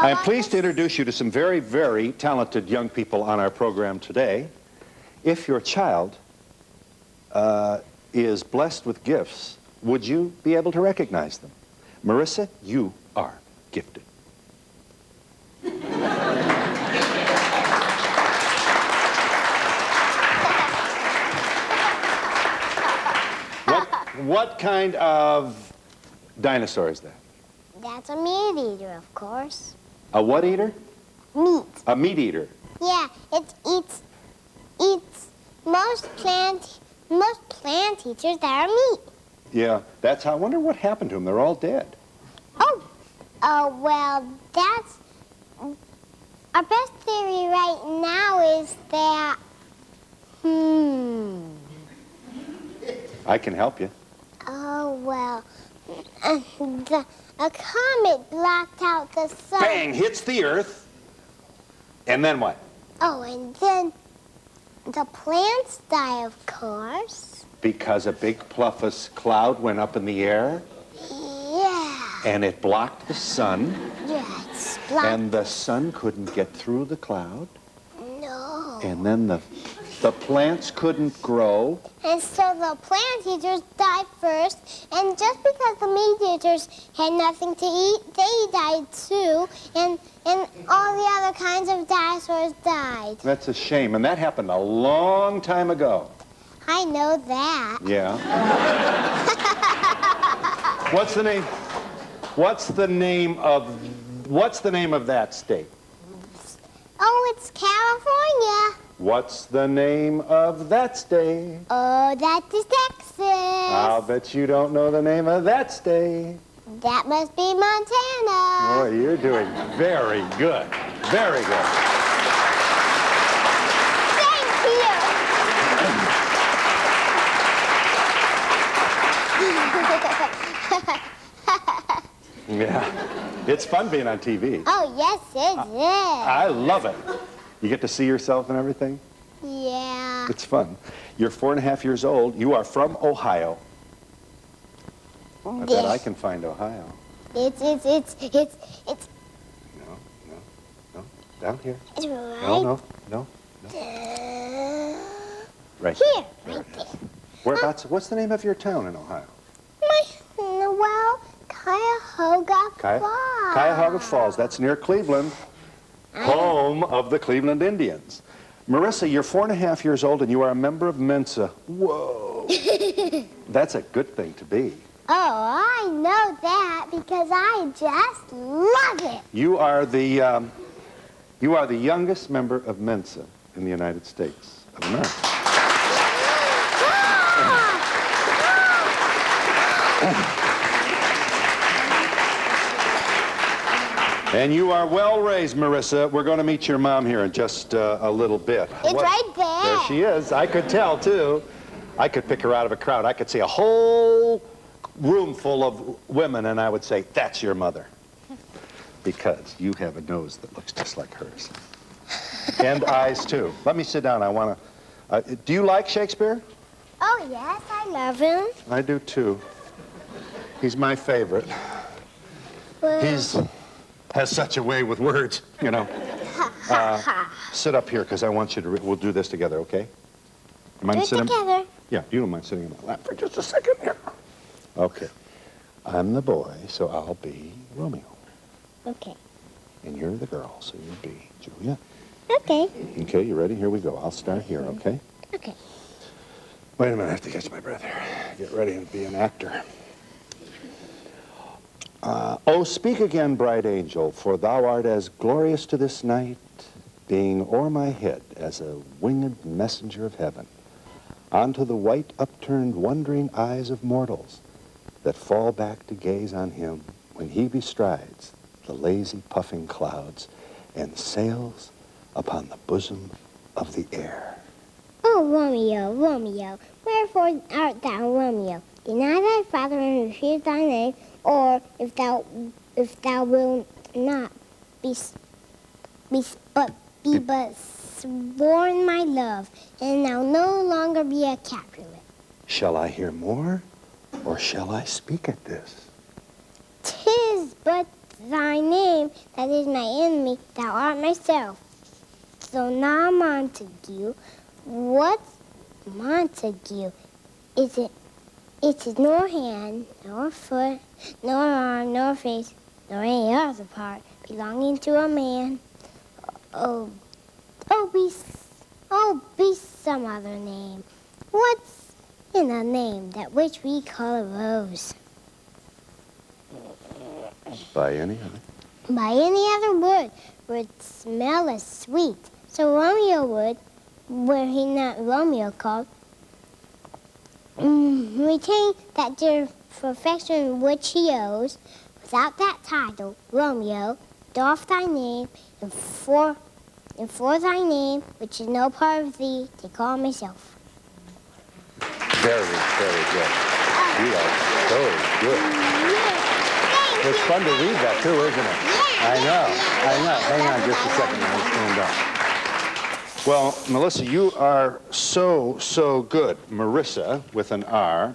I'm pleased to introduce you to some very, very talented young people on our program today. If your child is blessed with gifts, would you be able to recognize them? Marissa, you are gifted. What kind of dinosaur is that? That's a meat eater, of course. A what eater? Meat. A meat eater. Yeah, it eats most plant eaters that are meat. Yeah, that's how. I wonder what happened to them. They're all dead. Well, that's our best theory right now is that. I can help you. Oh well, a comet blocked out the sun. Bang! Hits the Earth. And then what? Oh, and then the plants die, of course. Because a big pluffus cloud went up in the air. Yeah. And it blocked the sun. Yeah, it's blocked. And the sun couldn't get through the cloud. No. And then the plants couldn't grow. And so the plant eaters died first, and just because the meat eaters had nothing to eat, they died too, and all the other kinds of dinosaurs died. That's a shame, and that happened a long time ago. I know that. Yeah. What's the name? What's the name of that state? Oh, it's California. What's the name of that state? Oh, that is Texas. I'll bet you don't know the name of that state. That must be Montana. Boy, you're doing very good. Very good. Thank you. Yeah. It's fun being on TV. Oh, yes, it is. I love it. You get to see yourself and everything? Yeah. It's fun. You're 4.5 years old. You are from Ohio. I bet I can find Ohio. It's No. Down here. It's right. No. Right Here, there. right there. Whereabouts? What's the name of your town in Ohio? Cuyahoga Falls. Cuyahoga Falls. That's near Cleveland, home of the Cleveland Indians. Marissa, you're 4.5 years old and you are a member of Mensa. Whoa. That's a good thing to be. Oh, I know that because I just love it. You are the youngest member of Mensa in the United States of America. And you are well raised, Marissa. We're going to meet your mom here in just a little bit. It's right there. There she is. I could tell, too. I could pick her out of a crowd. I could see a whole room full of women, and I would say, that's your mother. Because you have a nose that looks just like hers. And eyes, too. Let me sit down. I want to... do you like Shakespeare? Oh, yes, I love him. I do, too. He's my favorite. Well, Has such a way with words, you know. Sit up here, because I want you to... We'll do this together, okay? You mind do it sitting? together. Yeah, you don't mind sitting in my lap for just a second here. Okay. I'm the boy, so I'll be Romeo. Okay. And you're the girl, so you'll be Julia. Okay. Okay, you ready? Here we go. I'll start here, okay? Okay. Wait a minute, I have to catch my breath here. Get ready and be an actor. Oh, speak again, bright angel, for thou art as glorious to this night, being o'er my head as a winged messenger of heaven, onto the white upturned wondering eyes of mortals that fall back to gaze on him when he bestrides the lazy puffing clouds and sails upon the bosom of the air. Oh, Romeo, Romeo, wherefore art thou Romeo? Deny thy father and refuse thy name, or if thou wilt not be but sworn my love, and thou no longer be a Capulet. Shall I hear more, or shall I speak at this? 'Tis but thy name that is my enemy, thou art myself. So now Montague, what's Montague? It is nor hand, nor foot, nor arm, nor face, nor any other part belonging to a man. Oh, be some other name. What's in a name that which we call a rose? By any other? By any other word would smell as sweet. So Romeo would, were he not Romeo called, retain that dear perfection which he owes. Without that title, Romeo, doff thy name, and for thy name, which is no part of thee, to call myself. Very, very good. You are so good. Thank It's you. fun to read that too, isn't it? Yeah. I know. Hang on just a second. Let me stand up. Well, Melissa, you are so good. Marissa, with an R.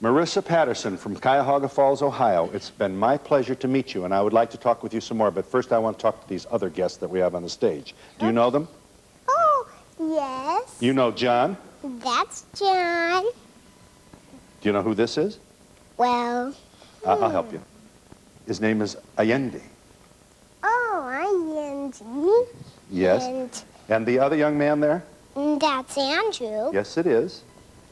Marissa Patterson from Cuyahoga Falls, Ohio. It's been my pleasure to meet you, and I would like to talk with you some more, but first I want to talk to these other guests that we have on the stage. Do you know them? Oh, yes. You know John? That's John. Do you know who this is? Well, I'll help you. His name is Allende. Allende. Yes. And the other young man there? And that's Andrew. Yes, it is.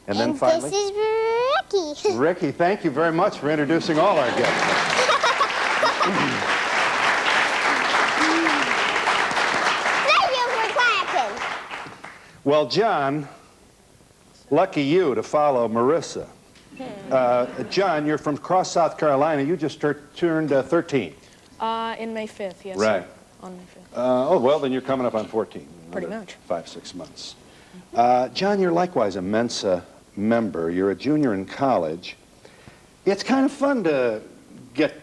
And then And finally? this is Ricky. Ricky, thank you very much for introducing all our guests. Thank you for clapping. Well, John, lucky you to follow Marissa. John, you're from Cross, South Carolina. You just turned 13. In May 5th, yes. Right. Sir. On May 5th. Oh, well, then you're coming up on 14. Pretty Another much. 5-6 months. John, you're likewise a Mensa member. You're a junior in college. It's kind of fun to get...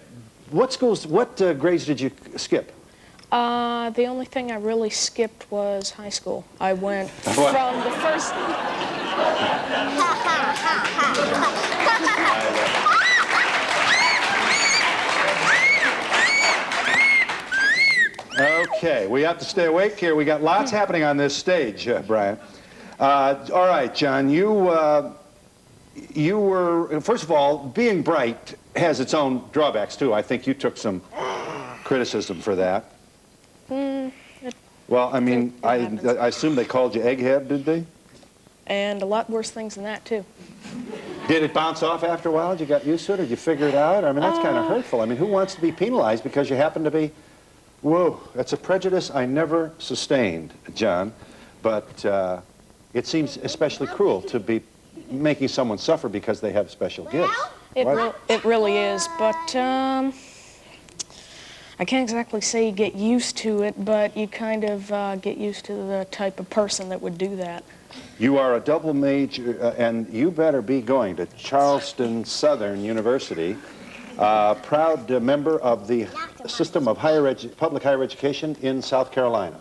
What grades did you skip? The only thing I really skipped was high school. I went from the first... Okay, we have to stay awake here. We got lots happening on this stage, Brian. All right, John, you were, first of all, being bright has its own drawbacks, too. I think you took some criticism for that. Well, I mean, I assume they called you egghead, did they? And a lot worse things than that, too. Did it bounce off after a while? Did you got used to it, or did you figure it out? I mean, that's kind of hurtful. I mean, who wants to be penalized because you happen to be... Whoa, that's a prejudice I never sustained, John. But it seems especially cruel to be making someone suffer because they have special gifts. It really is, but I can't exactly say you get used to it, but you kind of get used to the type of person that would do that. You are a double major, and you better be going to Charleston Southern University. Proud member of the system of public higher education in South Carolina.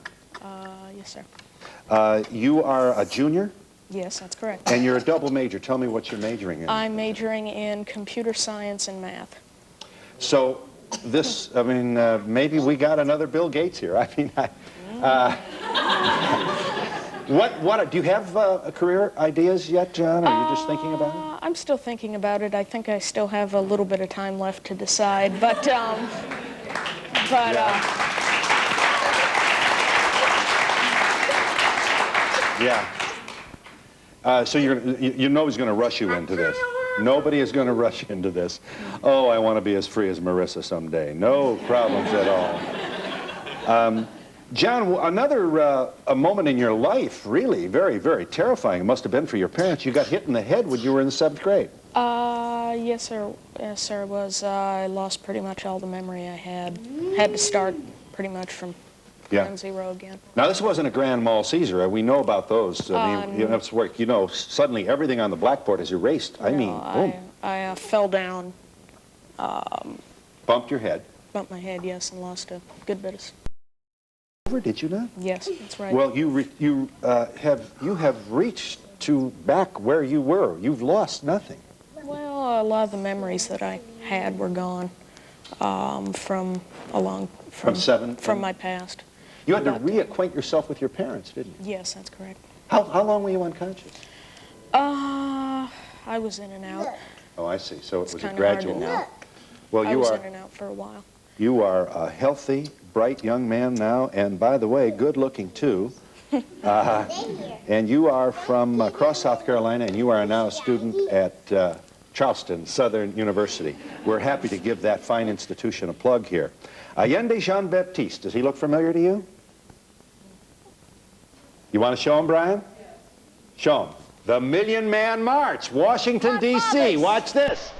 Yes, sir. You are a junior? Yes, that's correct. And you're a double major. Tell me what you're majoring in. I'm majoring in computer science and math. So this, I mean, maybe we got another Bill Gates here. I mean, do you have career ideas yet, John? Are you just thinking about it? I'm still thinking about it. I think I still have a little bit of time left to decide, but so you know he's going to rush you into this. Nobody is going to rush into this. Oh, I want to be as free as Marissa someday. No problems at all. John, another a moment in your life, really very, very terrifying. It must have been for your parents. You got hit in the head when you were in the 7th grade. Yes, sir. Yes, sir, it was. I lost pretty much all the memory I had. Had to start pretty much from ground zero again. Now, this wasn't a grand mal Caesar. We know about those. I mean, it's work. You know, suddenly everything on the blackboard is erased. I mean, boom. I fell down. Bumped your head. Bumped my head, yes, and lost a good bit of... Did you not? Yes, that's right. Well, you have reached to back where you were. You've lost nothing. Well, a lot of the memories that I had were gone. from seven? From my past. You had to reacquaint yourself with your parents, didn't you? Yes, that's correct. How long were you unconscious? I was in and out. Oh, I see. So it was a Kinda hard to gradual. know. Well, I you was are in and out for a while. you are a healthy, bright young man now, and by the way, good looking too. And you are from Cross, South Carolina, and you are now a student at Charleston Southern University. We're happy to give that fine institution a plug here. Allende Jean-Baptiste, does he look familiar to you? You want to show him, Brian? Show him. The Million Man March, Washington, D.C. Watch this.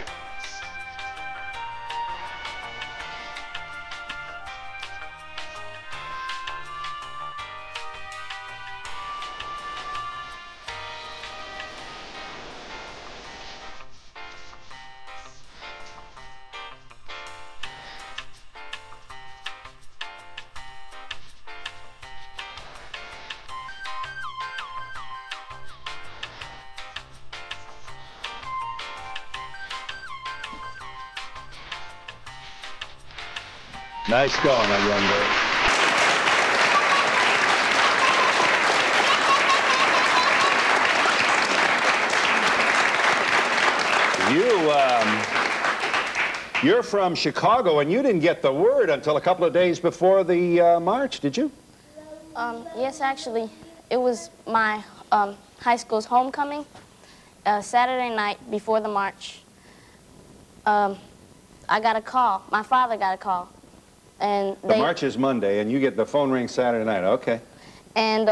Nice going, Allende. You're from Chicago, and you didn't get the word until a couple of days before the march, did you? Yes, actually, it was my high school's homecoming, Saturday night before the march. I got a call. My father got a call. And the march is Monday, and you get the phone ring Saturday night. Okay. And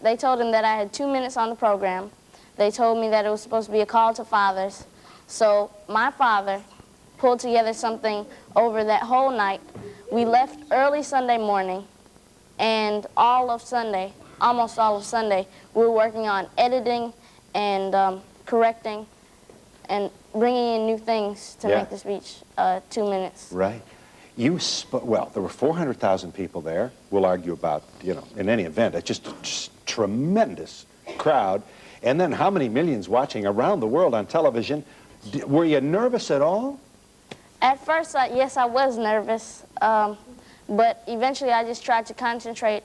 they told him that I had 2 minutes on the program. They told me that it was supposed to be a call to fathers. So my father pulled together something over that whole night. We left early Sunday morning, and all of Sunday, almost all of Sunday, we were working on editing and correcting and bringing in new things to make the speech 2 minutes. Right. Well, there were 400,000 people there. We'll argue about, in any event, it's just a tremendous crowd. And then how many millions watching around the world on television? Were you nervous at all? At first, yes, I was nervous. But eventually I just tried to concentrate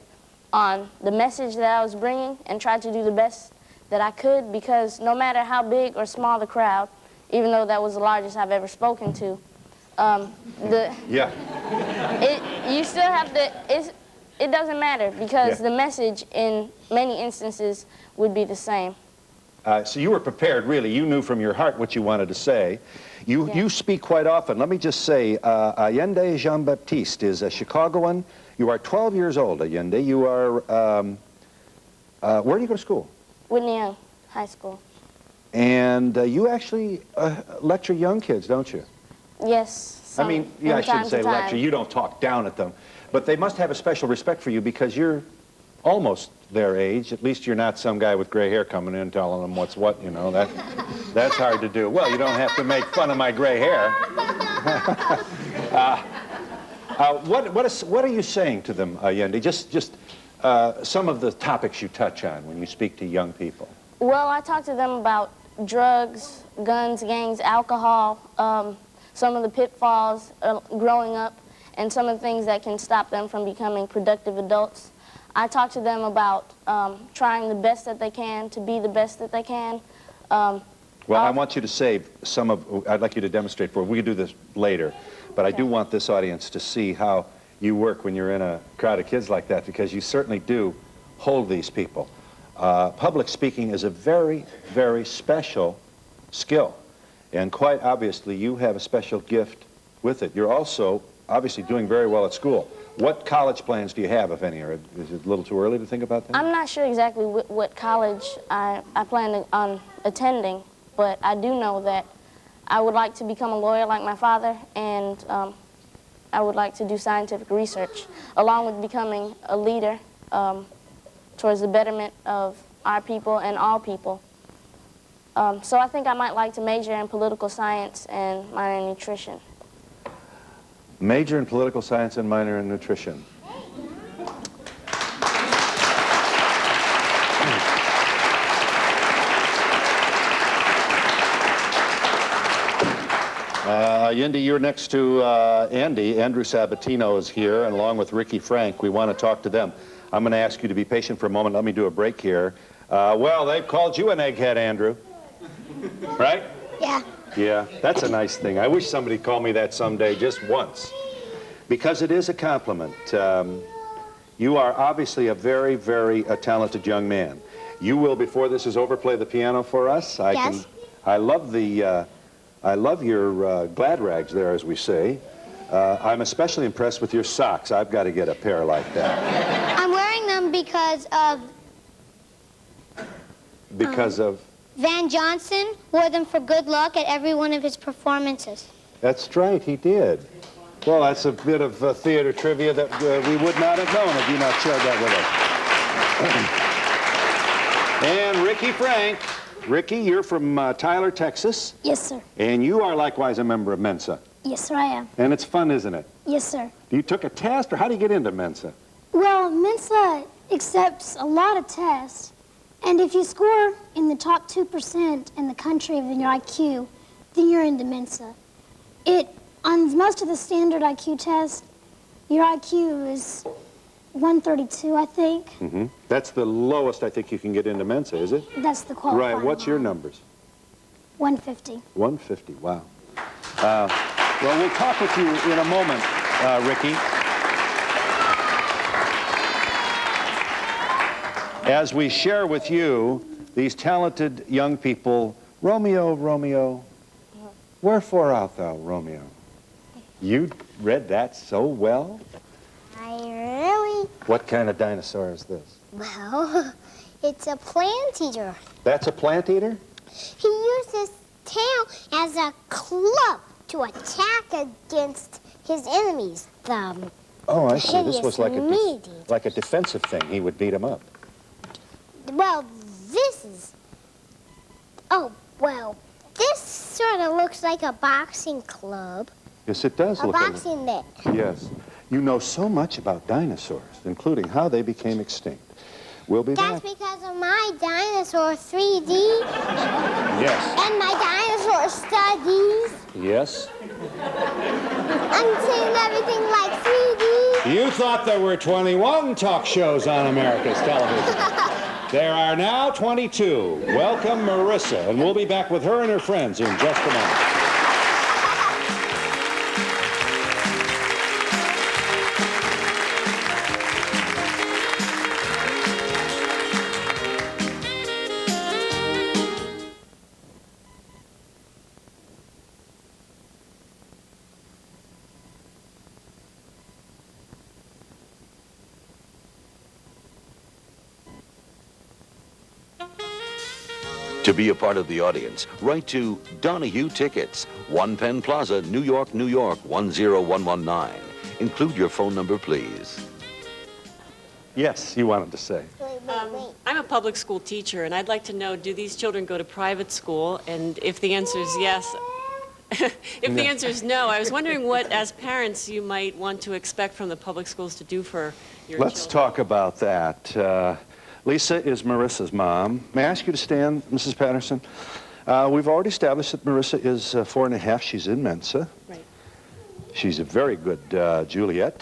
on the message that I was bringing and tried to do the best that I could, because no matter how big or small the crowd, even though that was the largest I've ever spoken to, you still have to, it doesn't matter, because the message in many instances would be the same. So you were prepared, really. You knew from your heart what you wanted to say. You speak quite often. Let me just say, Allende Jean-Baptiste is a Chicagoan. You are 12 years old, Allende. You are, where do you go to school? Whitney Young High School. And you actually lecture young kids, don't you? Yes. I mean, I shouldn't say lecture. You don't talk down at them. But they must have a special respect for you because you're almost their age. At least you're not some guy with gray hair coming in telling them what's what, That's hard to do. Well, you don't have to make fun of my gray hair. What are you saying to them, Allende? Just some of the topics you touch on when you speak to young people. Well, I talk to them about drugs, guns, gangs, alcohol, some of the pitfalls growing up, and some of the things that can stop them from becoming productive adults. I talk to them about trying the best that they can to be the best that they can. Well, I want you to save some of, I'd like you to demonstrate for, we can do this later, but I do want this audience to see how you work when you're in a crowd of kids like that, because you certainly do hold these people. Public speaking is a very, very special skill, and quite obviously you have a special gift with it. You're also obviously doing very well at school. What college plans do you have, if any? Or is it a little too early to think about that? I'm not sure exactly what college I plan on attending, but I do know that I would like to become a lawyer like my father, and I would like to do scientific research, along with becoming a leader towards the betterment of our people and all people. So I think I might like to major in political science and minor in nutrition. Major in political science and minor in nutrition. Yindy, you're next to Andy. Andrew Sabatino is here, and along with Ricky Frank. We want to talk to them. I'm going to ask you to be patient for a moment. Let me do a break here. Well, they've called you an egghead, Andrew. Right? Yeah. Yeah, that's a nice thing. I wish somebody called me that someday, just once. Because it is a compliment. You are obviously a very, very talented young man. You will, before this is over, play the piano for us. Yes. I love your glad rags there, as we say. I'm especially impressed with your socks. I've got to get a pair like that. I'm wearing them because of... Because of? Van Johnson wore them for good luck at every one of his performances. That's right, he did. Well, that's a bit of theater trivia that we would not have known had you not shared that with us. And Ricky Frank. Ricky, you're from Tyler, Texas. Yes, sir. And you are likewise a member of Mensa. Yes, sir, I am. And it's fun, isn't it? Yes, sir. You took a test, or how do you get into Mensa? Well, Mensa accepts a lot of tests, and if you score in the top 2% in the country of your IQ, then you're into Mensa. On most of the standard IQ tests, your IQ is 132, I think. Mm-hmm. That's the lowest I think you can get into Mensa, is it? That's the qualifying. Right, what's your numbers? 150. 150, wow. Well, we'll talk with you in a moment, Ricky. As we share with you these talented young people, Romeo, Romeo, wherefore art thou, Romeo? You read that so well? I really... What kind of dinosaur is this? Well, it's a plant eater. That's a plant eater? He used his tail as a club to attack against his enemies, the Oh, I see. This was like hideous like a defensive thing. He would beat them up. Well, this is... Oh, well, this sort of looks like a boxing club. Yes, it does A look like boxing mitt. Yes. You know so much about dinosaurs, including how they became extinct. We'll be That's back. because of my dinosaur 3D Yes. and my dinosaur studies. Yes. I'm saying everything like 3D. You thought there were 21 talk shows on America's television. There are now 22. Welcome, Marissa, and we'll be back with her and her friends in just a moment. To be a part of the audience, write to Donahue Tickets, 1 Penn Plaza, New York, New York, 10119. Include your phone number, please. Yes, you wanted to say. Wait. I'm a public school teacher, and I'd like to know, do these children go to private school? And if the answer is yes, if the answer is no, I was wondering what, as parents, you might want to expect from the public schools to do for your Let's children. talk about that. Lisa is Marissa's mom. May I ask you to stand, Mrs. Patterson? We've already established that Marissa is 4 and a half. She's in Mensa. Right. She's a very good Juliet.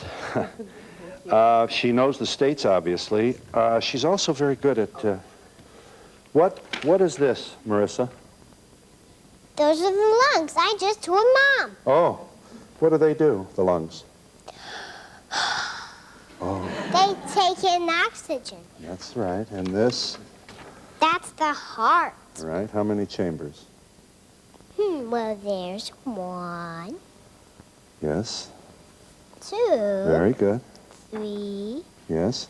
She knows the states, obviously. She's also very good at... What is this, Marissa? Those are the lungs I just told Mom. Oh, what do they do, the lungs? Oh, They take in oxygen. that's right. And this, That's the heart. right? How many chambers? Well, there's 1, Yes. 2, Very good. 3, Yes.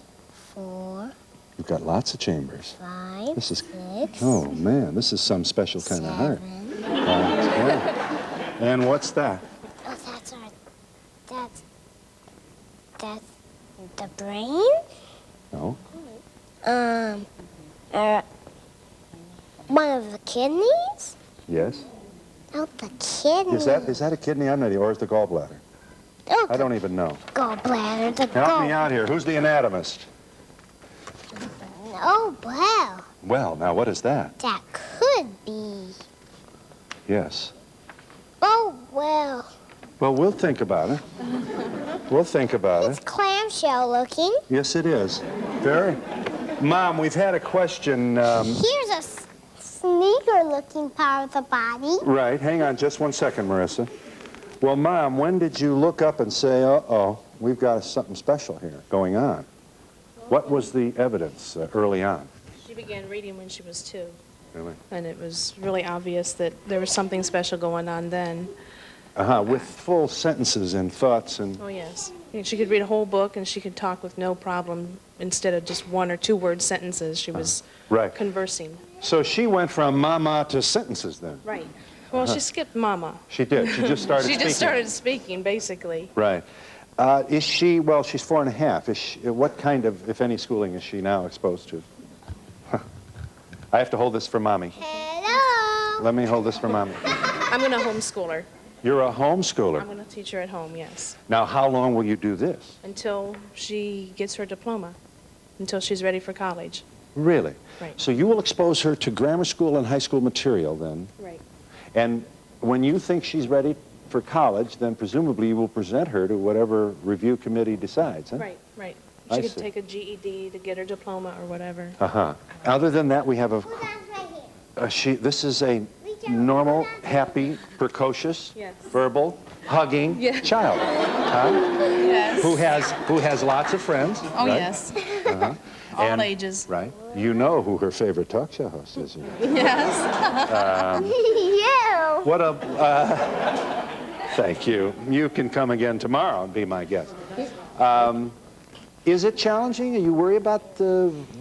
4, You've got lots of chambers. 5, This is... 6, Oh, man, this is some special kind of heart. 7. Yeah. And what's that? Oh, that's the brain. No. One of the kidneys. Yes. Oh, the kidney. Is that a kidney? I'm not, or is the gallbladder? Oh, I don't even know. gallbladder. The Help me out here. Who's the anatomist? Oh, well, Well, now, what is that? that could be. Yes. Oh, well. Well, we'll think about it. We'll think about It's it. clamshell looking. Yes, it is. Very. Mom, we've had a question. Here's a sneaker looking part of the body. Right. Hang on just one second, Marissa. Well, Mom, when did you look up and say, uh-oh, we've got something special here going on? What was the evidence early on? She began reading when she was 2. Really? And it was really obvious that there was something special going on then. With full sentences and thoughts and... Oh, yes. She could read a whole book and she could talk with no problem. Instead of just 1 or 2 word sentences, she was Right. conversing. So she went from mama to sentences then? Right. Well, she skipped mama. She did. She just started She speaking. just started speaking, basically. Right. Is she, well, she's 4 and a half. Is she, what kind of, if any, schooling is she now exposed to? I have to hold this for Mommy. Hello. Let me hold this for Mommy. I'm going to homeschool her. You're a homeschooler. I'm going to teach her at home, yes. Now, how long will you do this? Until she gets her diploma. Until she's ready for college. Really? Right. So you will expose her to grammar school and high school material then? Right. And when you think she's ready for college, then presumably you will present her to whatever review committee decides, huh? Right, right. I She could see. take a GED to get her diploma or whatever. Uh-huh. Other than that, we have a... Who does right here? This is a normal, happy, precocious, Yes. verbal, hugging Yeah. child, huh? Yes. Who has lots of friends. Oh, right? yes. Uh-huh. All And- ages. Right. You know who her favorite talk show host is. You know. Yes. You. What a... thank you. You can come again tomorrow and be my guest. Is it challenging? Are you worried about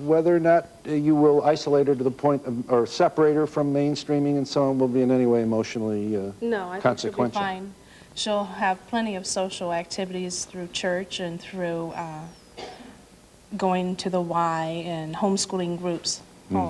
whether or not you will isolate her to the point of, or separate her from mainstreaming and so on will be in any way emotionally No, I think she'll be consequential? fine. She'll have plenty of social activities through church and through going to the Y and homeschooling groups,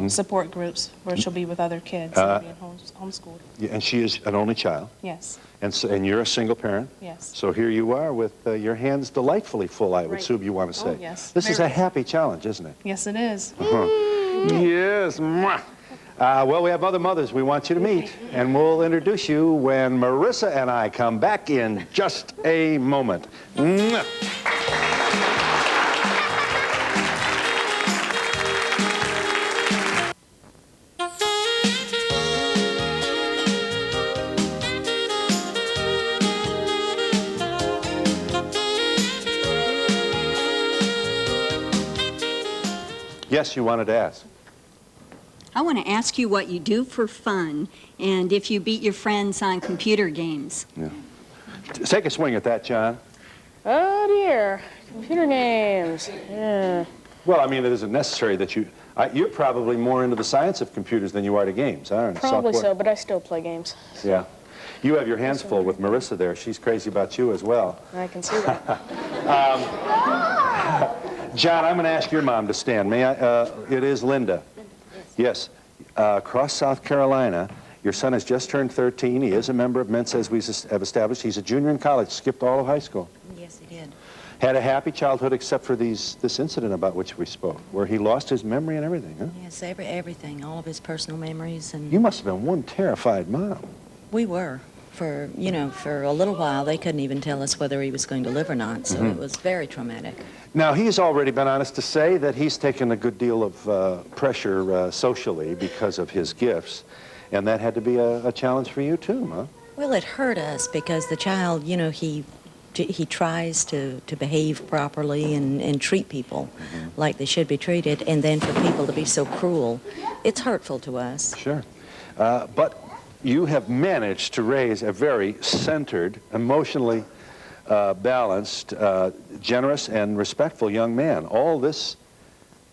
support groups, where she'll be with other kids and being homeschooled. Yeah, and she is an only child, Yes, and you're a single parent. yes. So here you are with your hands delightfully full, I would Right. assume you want to say. Oh, yes. This is a Very. happy challenge, isn't it? Yes, it is. Yes. Mwah. Well, we have other mothers we want you to meet, and we'll introduce you when Marissa and I come back in just a moment. Mwah. Yes, you wanted to ask. I want to ask you what you do for fun and if you beat your friends on computer games. Yeah. Take a swing at that, John. Oh, dear. Computer games. Yeah. Well, I mean, it isn't necessary that you're probably more into the science of computers than you are to games, aren't you? Probably so, but I still play games. Yeah. You have your hands full with Marissa there. She's crazy about you as well. I can see that. John, I'm going to ask your mom to stand. May I? It is Linda. Yes. Across South Carolina, your son has just turned 13. He is a member of Mensa, as we have established. He's a junior in college, skipped all of high school. Yes, he did. Had a happy childhood except for this incident about which we spoke, where he lost his memory and everything, huh? Yes, everything, all of his personal memories, and You must have been one terrified mom. we were. For a little while, they couldn't even tell us whether he was going to live or not, so it was very traumatic. Now, he's already been honest to say that he's taken a good deal of pressure socially because of his gifts, and that had to be a challenge for you too, huh? Well, it hurt us because the child, he tries to behave properly and treat people like they should be treated, and then for people to be so cruel, it's hurtful to us. Sure. But you have managed to raise a very centered, emotionally balanced, generous, and respectful young man. All this,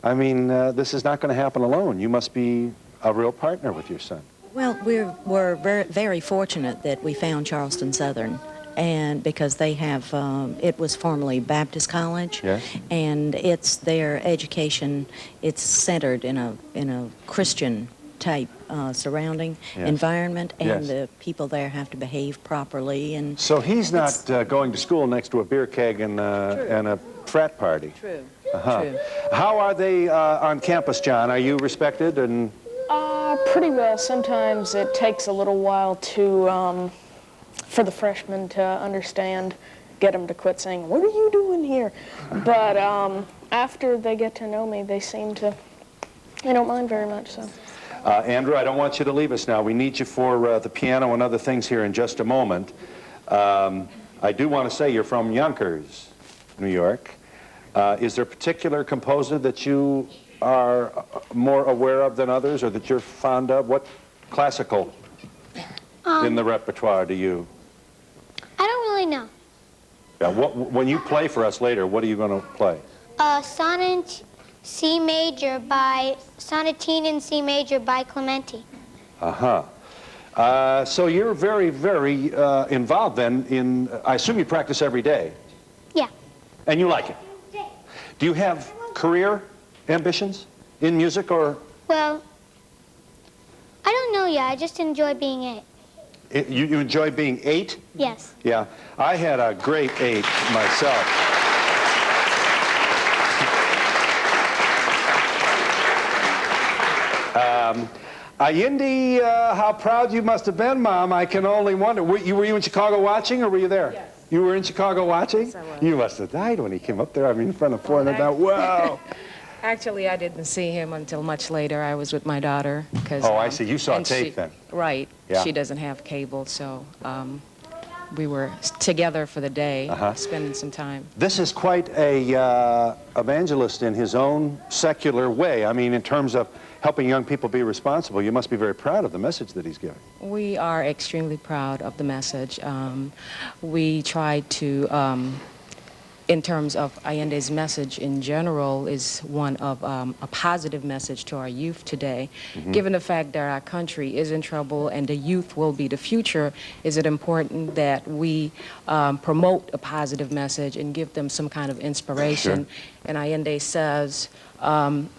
I mean, this is not going to happen alone. You must be a real partner with your son. Well, we're very, very fortunate that we found Charleston Southern, and because they have, it was formerly Baptist College, Yes. and it's their education. It's centered in a Christian type surrounding Yes. environment, and Yes. the people there have to behave properly. And So he's not going to school next to a beer keg and a frat party. true, Uh-huh. true. How are they on campus, John? Are you respected? And Pretty well. Sometimes it takes a little while to for the freshmen to understand, get them to quit saying, "What are you doing here?" But after they get to know me, they don't mind very much. So. Andrew, I don't want you to leave us now. We need you for the piano and other things here in just a moment. I do want to say you're from Yonkers, New York. Is there a particular composer that you are more aware of than others, or that you're fond of? What classical in the repertoire do you? I don't really know. Yeah, when you play for us later, what are you going to play? Sonnet C major by Sonatine in C major by Clementi. So you're very, very involved then in, I assume you practice every day. Yeah. And you like it? Do you have career ambitions in music, or? Well, I don't know yet. I just enjoy being 8. You enjoy being 8? Yes. Yeah. I had a great 8 myself. Ayindi, how proud you must have been, Mom. I can only wonder. Were you in Chicago watching, or were you there? Yes. You were in Chicago watching? Yes, I was. You must have died when he came up there. I mean, in front of 400,000. Wow. Actually, I didn't see him until much later. I was with my daughter. Oh, I see. You saw tape then. Right. Yeah. She doesn't have cable, so we were together for the day, spending some time. This is quite a evangelist in his own secular way. I mean, in terms of helping young people be responsible, you must be very proud of the message that he's giving. We are extremely proud of the message. We try to, in terms of Allende's message in general, is one of a positive message to our youth today. Given the fact that our country is in trouble and the youth will be the future, is it important that we promote a positive message and give them some kind of inspiration? Sure. And Allende says,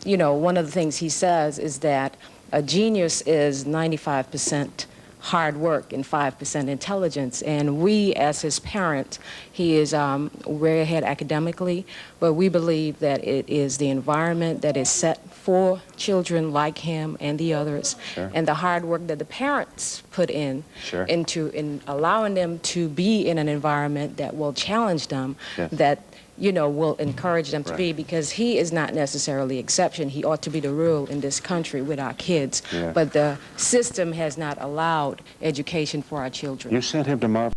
you know, one of the things he says is that a genius is 95% hard work and 5% intelligence. And we, as his parents, he is way ahead academically, but we believe that it is the environment that is set for children like him and the others, and the hard work that the parents put in in allowing them to be in an environment that will challenge them, that you know, will encourage them to be, because he is not necessarily exception. He ought to be the rule in this country with our kids. But the system has not allowed education for our children. You sent him to Marvel.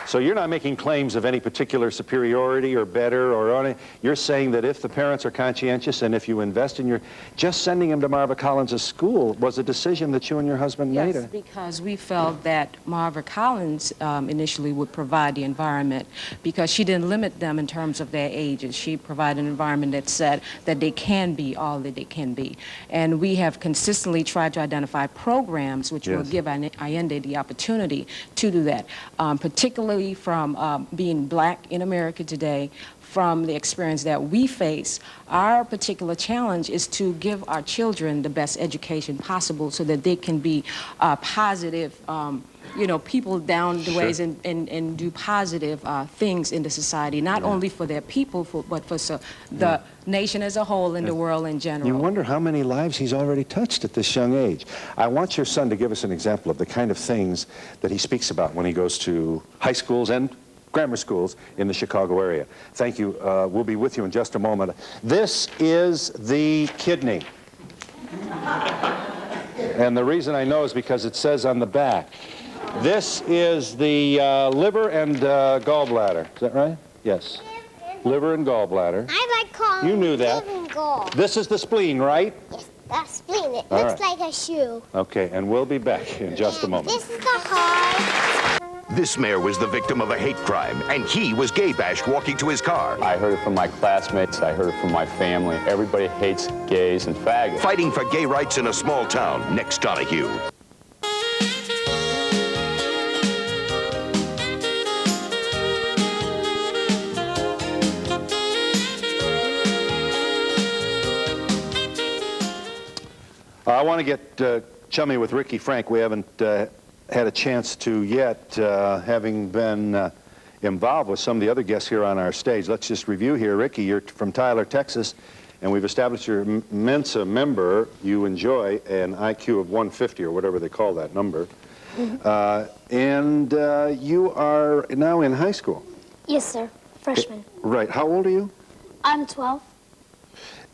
So you're not making claims of any particular superiority or better or any. You're saying that if the parents are conscientious and if you invest in your, just sending him to Marva Collins' school was a decision that you and your husband made. Yes, because we felt that Marva Collins initially would provide the environment, because she didn't limit them in terms of their ages. She provided an environment that said that they can be all that they can be. And we have consistently tried to identify programs which will give Allende the opportunity to do that, particularly from being black in America today, from the experience that we face. Our particular challenge is to give our children the best education possible so that they can be positive, you know, people down the ways and do positive things in the society, not only for their people, but for the nation as a whole and the world in general. You wonder how many lives he's already touched at this young age. I want your son to give us an example of the kind of things that he speaks about when he goes to high schools and grammar schools in the Chicago area. Thank you. We'll be with you in just a moment. This is the kidney. And the reason I know is because it says on the back. This is the liver and gallbladder. Is that right? Yes. Liver and gallbladder. I like calling You knew that. liver and gall. This is the spleen, right? Yes, that's spleen. It All looks right. like a shoe. Okay, and we'll be back in just a moment. This is the heart. This mayor was the victim of a hate crime, and he was gay bashed walking to his car. I heard it from my classmates. I heard it from my family. Everybody hates gays and faggots. Fighting for gay rights in a small town. Next, Donahue. I want to get chummy with Ricky Frank. We haven't had a chance to yet, having been involved with some of the other guests here on our stage. Let's just review here. Ricky, you're from Tyler, Texas, and we've established you're a Mensa member. You enjoy an IQ of 150 or whatever they call that number. And you are now in high school. Yes, sir. Freshman. Right. How old are you? I'm 12.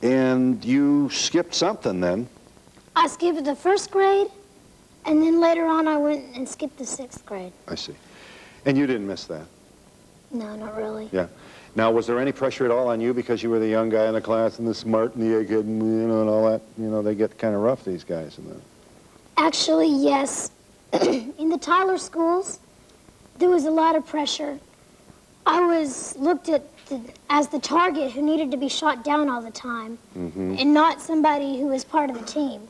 And you skipped something then. I skipped the 1st grade, and then later on I went and skipped the 6th grade. I see. And you didn't miss that? No, not really. Yeah. Now, was there any pressure at all on you because you were the young guy in the class and the smart and the egghead and, you know, and all that? You know, they get kind of rough, these guys. Actually, yes. In the Tyler schools, there was a lot of pressure. I was looked at as the target who needed to be shot down all the time, and not somebody who was part of the team.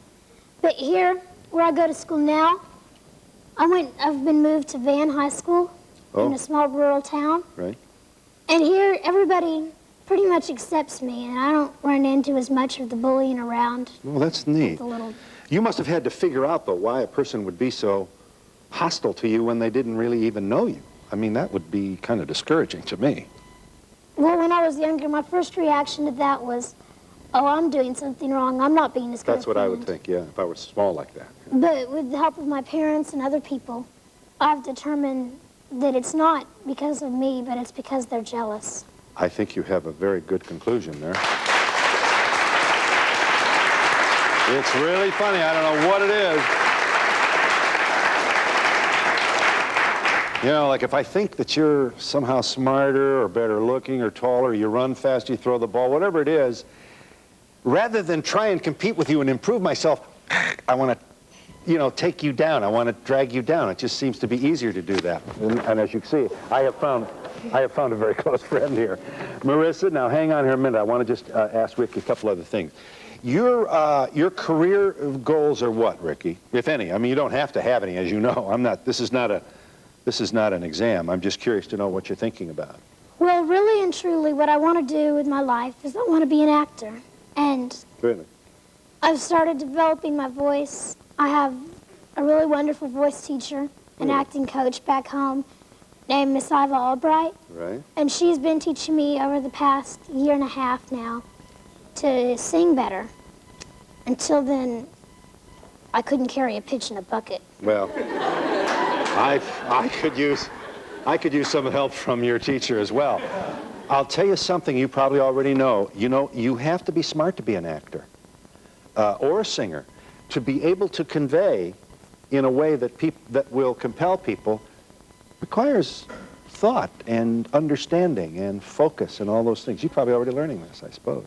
But here, where I go to school now, I've been moved to Van High School in a small rural town. Right. And here, everybody pretty much accepts me, and I don't run into as much of the bullying around. Well, that's neat. The little... You must have had to figure out, though, why a person would be so hostile to you when they didn't really even know you. I mean, that would be kind of discouraging to me. Well, when I was younger, my first reaction to that was, oh, I'm doing something wrong. I'm not being as good. That's what I would think, yeah, if I was small like that. But with the help of my parents and other people, I've determined that it's not because of me, but it's because they're jealous. I think you have a very good conclusion there. It's really funny. I don't know what it is. You know, like if I think that you're somehow smarter or better looking or taller, you run fast, you throw the ball, whatever it is, rather than try and compete with you and improve myself, I want to, you know, take you down. I want to drag you down. It just seems to be easier to do that. And as you can see, I have found a very close friend here. Marissa, now hang on here a minute. I want to just ask Ricky a couple other things. Your career goals are what, Ricky, if any? I mean, you don't have to have any, as you know. This is not an exam. I'm just curious to know what you're thinking about. Well, really and truly, what I want to do with my life is I want to be an actor. And really? I've started developing my voice. I have a really wonderful voice teacher, an acting coach back home named Miss Iva Albright. Right. And she's been teaching me over the past year and a half now to sing better. Until then, I couldn't carry a pitch in a bucket. Well, I could use some help from your teacher as well. I'll tell you something you probably already know. You know, you have to be smart to be an actor or a singer to be able to convey in a way that will compel people. Requires thought and understanding and focus and all those things. You're probably already learning this, I suppose.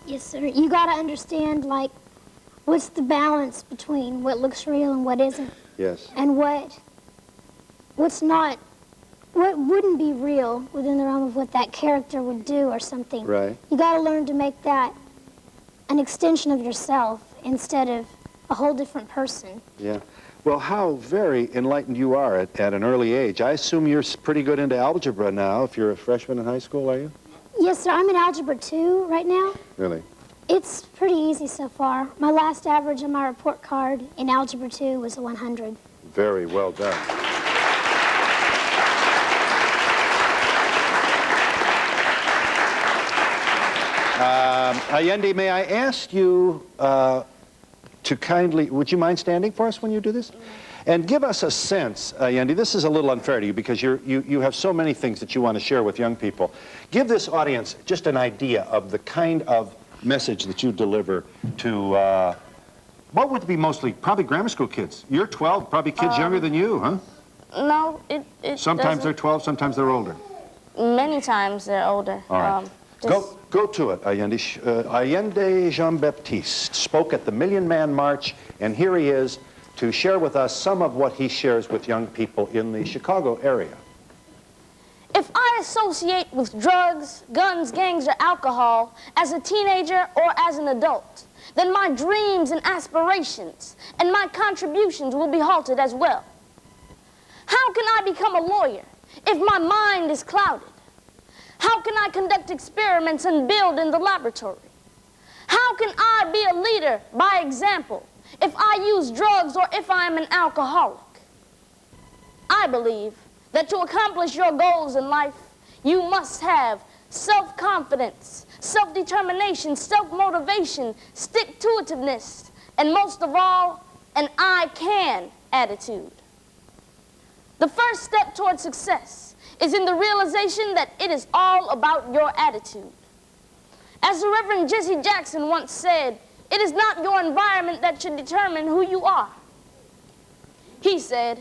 Yes, sir. You got to understand, like, what's the balance between what looks real and what isn't. Yes. And what's not, what wouldn't be real within the realm of what that character would do or something. Right. You got to learn to make that an extension of yourself instead of a whole different person. Yeah. Well, how very enlightened you are at an early age. I assume you're pretty good into algebra now, if you're a freshman in high school, are you? Yes, sir. I'm in Algebra 2 right now. Really? It's pretty easy so far. My last average on my report card in Algebra 2 was a 100. Very well done. Allende, may I ask you to kindly, would you mind standing for us when you do this? And give us a sense, Allende, this is a little unfair to you because you have so many things that you want to share with young people. Give this audience just an idea of the kind of message that you deliver to, what would be mostly, probably grammar school kids. You're 12, probably kids younger than you, huh? No, it sometimes they're 12, sometimes they're older. Many times they're older. All right. Go to it, Allende. Allende Jean-Baptiste spoke at the Million Man March, and here he is to share with us some of what he shares with young people in the Chicago area. If I associate with drugs, guns, gangs, or alcohol as a teenager or as an adult, then my dreams and aspirations and my contributions will be halted as well. How can I become a lawyer if my mind is clouded? How can I conduct experiments and build in the laboratory? How can I be a leader by example if I use drugs or if I am an alcoholic? I believe that to accomplish your goals in life, you must have self-confidence, self-determination, self-motivation, stick-to-itiveness, and most of all, an I can attitude. The first step toward success is in the realization that it is all about your attitude. As the Reverend Jesse Jackson once said, it is not your environment that should determine who you are. He said,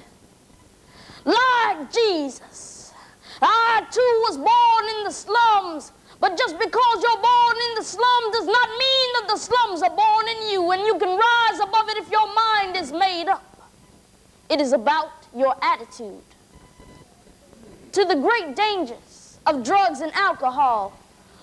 like Jesus, I too was born in the slums, but just because you're born in the slum does not mean that the slums are born in you, and you can rise above it if your mind is made up. It is about your attitude. To the great dangers of drugs and alcohol,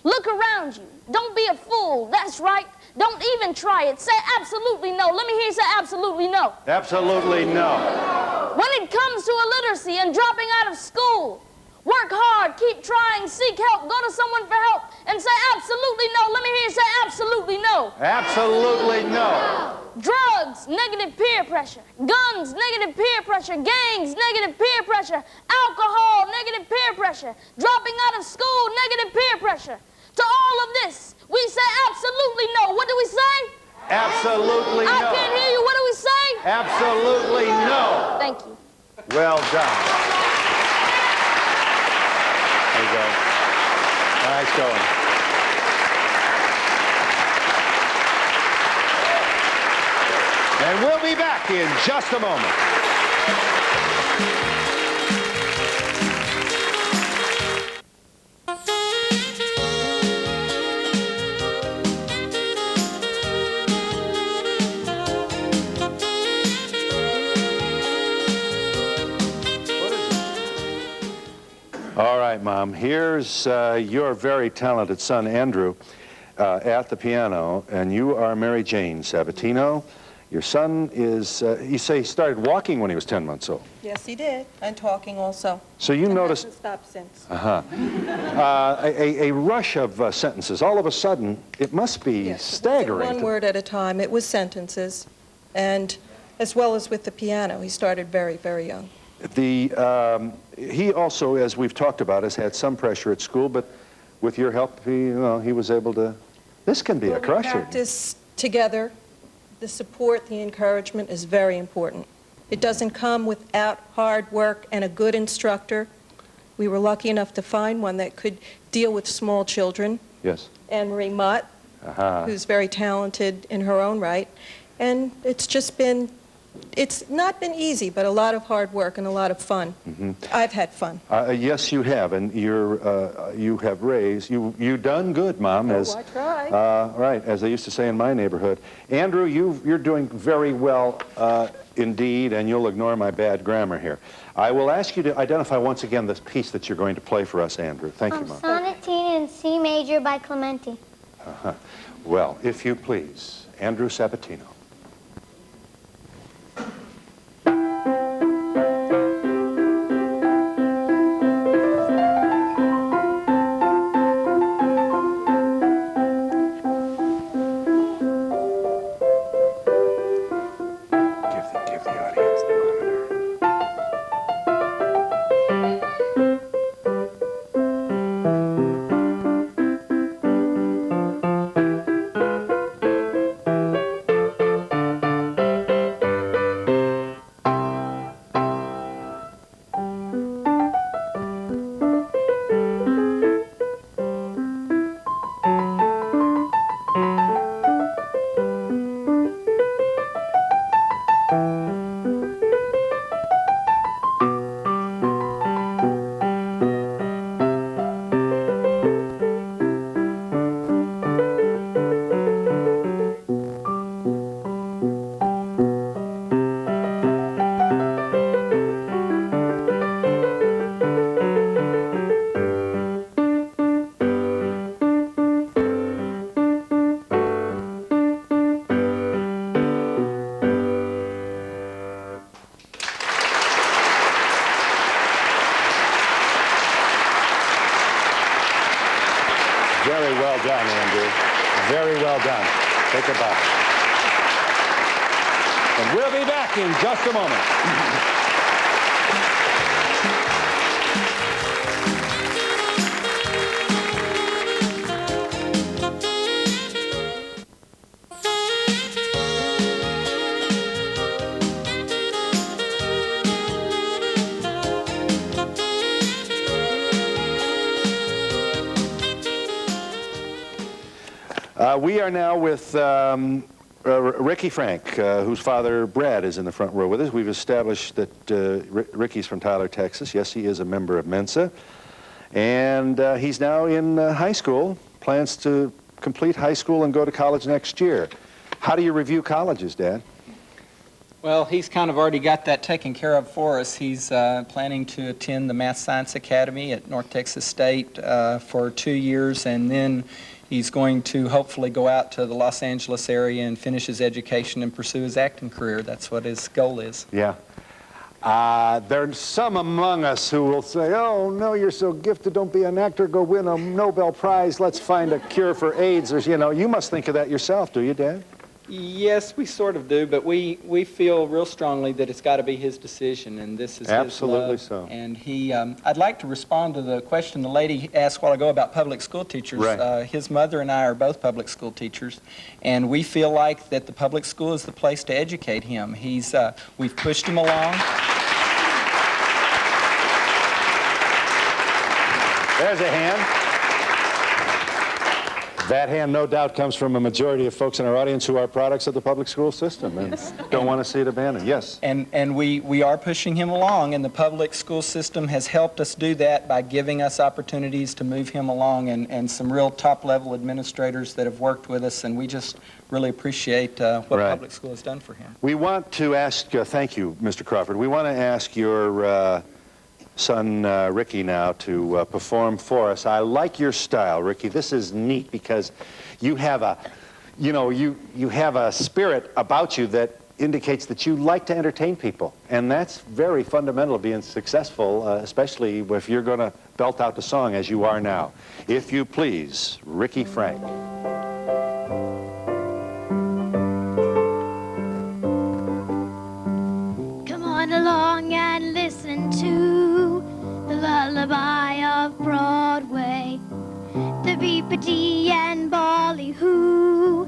look around you. Don't be a fool. That's right. Don't even try it. Say absolutely no. Let me hear you say absolutely no. Absolutely no. When it comes to illiteracy and dropping out of school, work hard, keep trying, seek help, go to someone for help, and say absolutely no. Let me hear you say absolutely no. Absolutely no. Drugs, negative peer pressure. Guns, negative peer pressure. Gangs, negative peer pressure. Alcohol, negative peer pressure. Dropping out of school, negative peer pressure. To all of this, we say absolutely no. What do we say? Absolutely no. I can't hear you. What do we say? Absolutely no. Thank you. Well done. There you go. Nice going. And we'll be back in just a moment. All right, Mom, here's your very talented son, Andrew, at the piano, and you are Mary Jane Sabatino. Your son is, you say he started walking when he was 10 months old. Yes, he did, and talking also. So you noticed... Hasn't stopped since. A rush of sentences. All of a sudden, it must be staggering. One word at a time. It was sentences, and as well as with the piano, he started very, very young. He also, as we've talked about, has had some pressure at school, but with your help, he was able to... This can be a crusher. We practice together. The support, the encouragement is very important. It doesn't come without hard work and a good instructor. We were lucky enough to find one that could deal with small children. Yes. Anne Marie Mott, who's very talented in her own right. And it's not been easy, but a lot of hard work and a lot of fun. Mm-hmm. I've had fun. Yes, you have, and you have raised, you done good, Mom. Oh, I tried. Right, as they used to say in my neighborhood. Andrew, you're doing very well indeed, and you'll ignore my bad grammar here. I will ask you to identify once again the piece that you're going to play for us, Andrew. Thank you, Mom. Sonatine in C major by Clementi. Well, if you please, Andrew Sabatino. Very well done, Andrew. Very well done. Take a bow. And we'll be back in just a moment. We are now with Ricky Frank, whose father, Brad, is in the front row with us. We've established that Ricky's from Tyler, Texas. Yes, he is a member of Mensa. And he's now in high school, plans to complete high school and go to college next year. How do you review colleges, Dad? Well, he's kind of already got that taken care of for us. He's planning to attend the Math Science Academy at North Texas State for 2 years, and then he's going to hopefully go out to the Los Angeles area and finish his education and pursue his acting career. That's what his goal is. Yeah. There's some among us who will say, oh, no, you're so gifted, don't be an actor, go win a Nobel Prize, let's find a cure for AIDS. Or, you know, you must think of that yourself, do you, Dad? Yes, we sort of do, but we feel real strongly that it's got to be his decision, and this is absolutely his love. So. And he, I'd like to respond to the question the lady asked a while ago about public school teachers. Right. His mother and I are both public school teachers, and we feel like that the public school is the place to educate him. We've pushed him along. There's a hand. That hand, no doubt, comes from a majority of folks in our audience who are products of the public school system and don't want to see it abandoned. Yes. And we are pushing him along, and the public school system has helped us do that by giving us opportunities to move him along, and some real top-level administrators that have worked with us, and we just really appreciate what public school has done for him. We want to ask, thank you, Mr. Crawford, we want to ask your son Ricky now to perform for us. I like your style, Ricky. This is neat because you have a, you have a spirit about you that indicates that you like to entertain people, and that's very fundamental to being successful, especially if you're going to belt out the song as you are now. If you please, Ricky Frank. Come on along and listen to the lullaby of Broadway, the beepity and ballyhoo,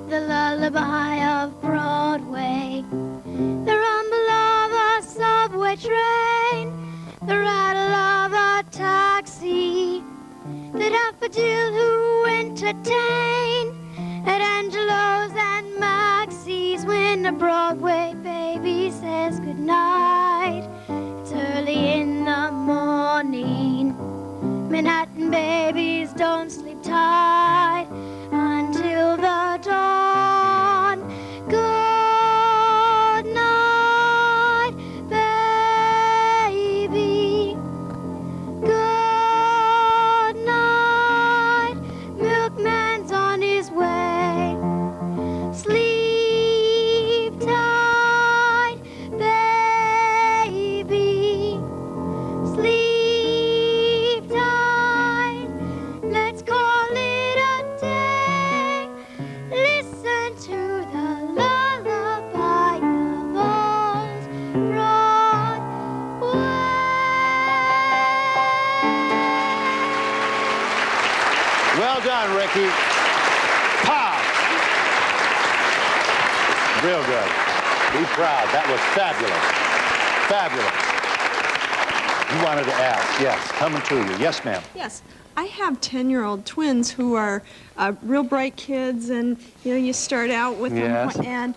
the lullaby of Broadway, the rumble of a subway train, the rattle of a taxi, the daffodil who entertain at Angelo's and Maxie's when a Broadway baby says goodnight. It's early in the morning. Manhattan babies don't sleep tight until the dawn. Good night, baby. Good night. Milkman's on his way. Sleep tight, baby. Sleep tight. Let's call it a day. Listen to the lullaby of old Broadway. Well done, Ricky. Pow! Real good. Be proud. That was fabulous. Fabulous. You wanted to ask. Yes, coming to you. Yes, ma'am. Yes. I have 10-year-old twins who are real bright kids, and you start out with Yes. them, and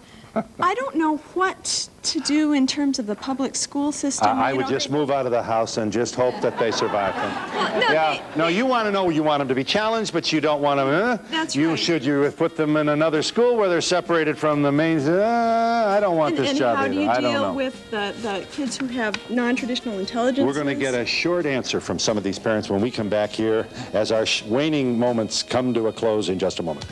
I don't know what to do in terms of the public school system. I would just move out of the house and just hope that they survive them. no, Yeah. No, you want to know you want them to be challenged, but you don't want them. That's you right. should you put them in another school where they're separated from the main. I don't want this job how either. do you I don't deal know. with the kids who have non-traditional intelligence? We're going to get a short answer from some of these parents when we come back here as our waning moments come to a close in just a moment.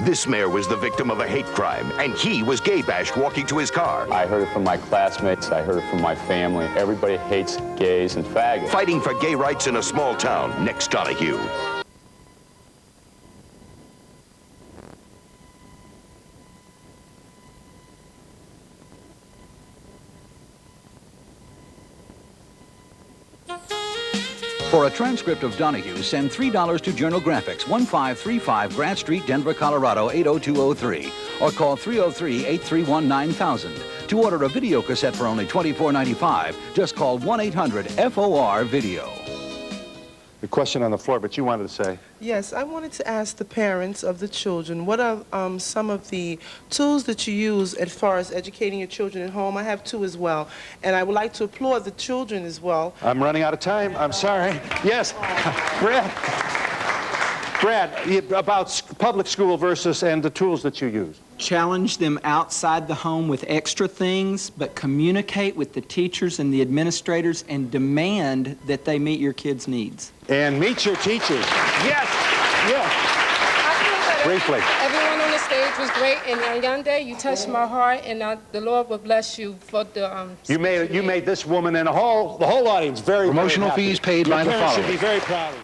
This mayor was the victim of a hate crime, and he was gay bashed walking to his car. I heard it from my classmates. I heard it from my family. Everybody hates gays and faggots. Fighting for gay rights in a small town next Donahue. For a transcript of Donahue, send $3 to Journal Graphics, 1535 Grant Street, Denver, Colorado, 80203, or call 303-831-9000. To order a video cassette for only $24.95, just call 1-800-FOR-VIDEO. The question on the floor, but you wanted to say. Yes, I wanted to ask the parents of the children, what are some of the tools that you use as far as educating your children at home? I have two as well, and I would like to applaud the children as well. I'm running out of time. I'm sorry. Yes, Brad, about public school versus and the tools that you use. Challenge them outside the home with extra things, but communicate with the teachers and the administrators and demand that they meet your kids' needs. And meet your teachers. Yes, yes. Briefly. Everyone on the stage was great, and Yonde, you touched my heart, and the Lord will bless you for the. You made this woman and the whole audience very. Promotional very happy. fees paid Your by the parents following. should be very proud of you.